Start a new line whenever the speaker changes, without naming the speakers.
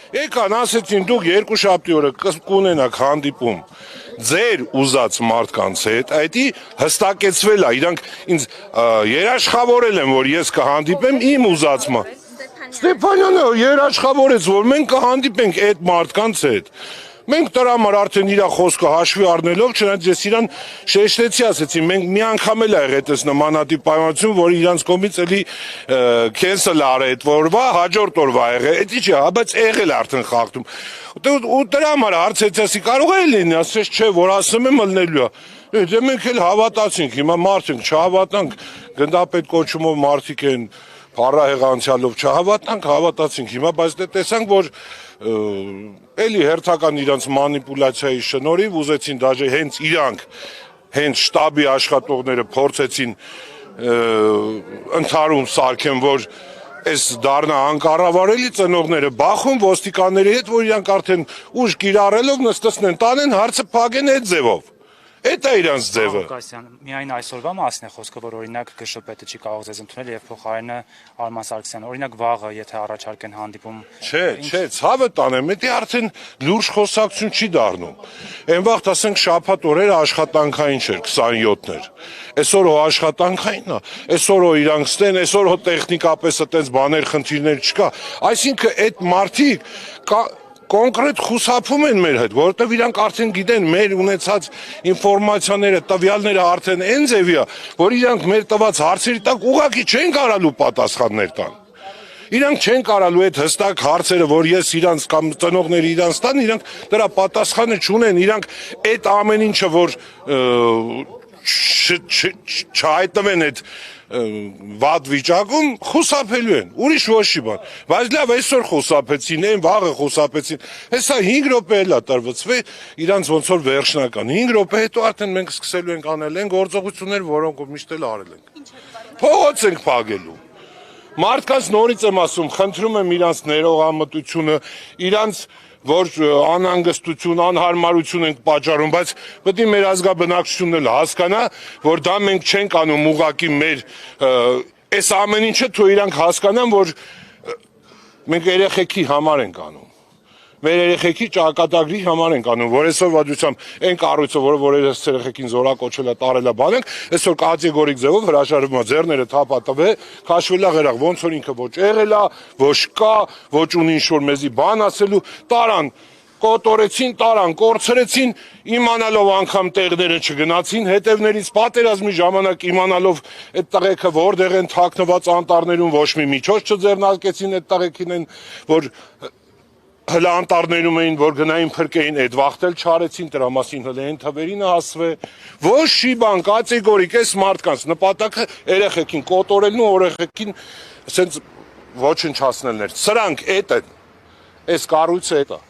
Եկան ասեցին դուք երկու շաբթի օրը կունենաք հանդիպում ձեր ուզած մարդկանց հետ, այդի հստակեցվել է, իրանք ինձ երաշխավորել են, որ ես կհանդիպեմ իմ ուզածմա։ Ստեփանյանը երաշխավորեց, որ մենք կհանդիպենք այդ մարդկանց հետ։ Մենք դրա համար արդեն իր խոսքը հաշվի առնելով, չնայած ես իրան շեշտեցի, ասեցի, մենք մի անգամ էլ ա եղել այս նմանատիպ պայմանություն, որ իրանց կողմից էլի քենսել արել այդ օրվա, հաջորդ օրվա եղել, էդի չի, բայց եղել արդեն խախտում։ Ու դրա համար հարցեցի, ասի կարող է լինի, ասես չէ, որ ասում եմ ըլնելու է։ Դե մենք էլ հավատացինք, հիմա մարդ ենք, չհավատանք, գնդապետ կոչումով մարդիկ են փառահեղ անցյալով չհավատացինք, հիմա բայց դե տեսանք, որ էլի հերթական իրանց մանիպուլյացիայի շնորհիվ ուզեցին դաժե հենց իրանք, հենց շտաբի աշխատողները փորձեցին ընդհարում սարքեն, որ այս դառնա անկառավարելի ծնողները բախում ոստիկանների հետ, որ իրանք արդեն ուժ կիրառելով նստեցնեն, տանեն հարցը փակեն այդ ձևով։ Այդ է իրանց ձևը։
Միայն այսօրվա մասն է խոսքը, որ օրինակ գշոպետը չի կարող ձեզ ընդունել եւ փոխարենը Արման Սարգսյանը, օրինակ վաղը, եթե առաջարկեն հանդիպում։
Չէ, ցավը տանեմ, դա արդեն լուրջ խոսակցություն չի դառնում։ Այն վաղ ասենք շաբաթ օրերը աշխատանքային չէր, 27-ն էր։ Այսօր հո աշխատանքային է, այսօր հո իրանք ստեն, այսօր հո տեխնիկապես այդպես բաներ, խնդիրներ չկա։ Այսինքն այդ մարդիկ կոնկրետ խուսափում են մեր հետ, որովհետև իրանք արդեն գիտեն մեր ունեցած ինֆորմացիաները, տվյալները արդեն այն ձևի է, որ իրանք մեր տված հարցերի տակ ուղղակի չեն կարալու պատասխաններ տան։ Իրանք չեն կարալու այդ հստակ հարցերը, որ ես իրանց կամ ծնողները իրանց տան, իրանք դրա պատասխանը չունեն, իրանք այդ ամեն ինչը, որ չհայտնվեն այդ վատ վիճակում խուսափելու են, ուրիշ ոչ մի բան, բայց լավ այսօր խուսափեցին, այն վաղը խուսափեցին, հեսա 5 րոպե էլ է տրվեցվի, իրանց ոնց որ վերջնական, 5 րոպե հետո արդեն մենք սկսելու ենք անել են գործողություններ, որոնք միշտ էլ արել ենք, փողոց ենք փակելու, մարդկանց նորից եմ ասում, խնդրում եմ իրանց ներողամտությունը, իրանց որ անհանգստություն, անհարմարություն ենք պատճառում, բայց պետք է մեր ազգաբնակչությունն էլ հասկանա, որ դա մենք չենք անում ուղղակի մեր այս ամեն ինչը թող իրանք հասկանան, որ մենք երեխեքի համար ենք անում։ Մեր երեխեքի ճակատագրի համար ենք անում, որ այսօր վաճությամբ այն կառույցը, որ այս երեխեքին զորակոչել է, տարել է բանենք, այսօր կատեգորիկ ձևով հրաժարվում է ձեռները թափատվե, քաշվելա ղերախ, ոնց որ ինքը ոչ եղել է, ոչ կա, ոչ ունի ինչ-որ մեզի բան ասելու, տարան, կոտորեցին, տարան, կորցրեցին, իմանալով անգամ տեղները չգնացին, հետևներից պատերազմի ժամանակ իմանալով այդ տղեկը որտեղ են թաքնված անտառներում, ոչ մի միջոց չձեռնարկեցին այդ տղեկին են, որ հլա անտառներում էին, որ գնային փրկեին, այդ վաղտել չարեցին, դրա մասին հլա են թվերին հասվե, ոչ մի բան, կատեգորիկ այս մարդկանց նպատակը երեխեքին կոտորելն ու երեխեքին ասենց ոչնչացնելն էր, սրանք էդ են, այս կառույցը էդ է։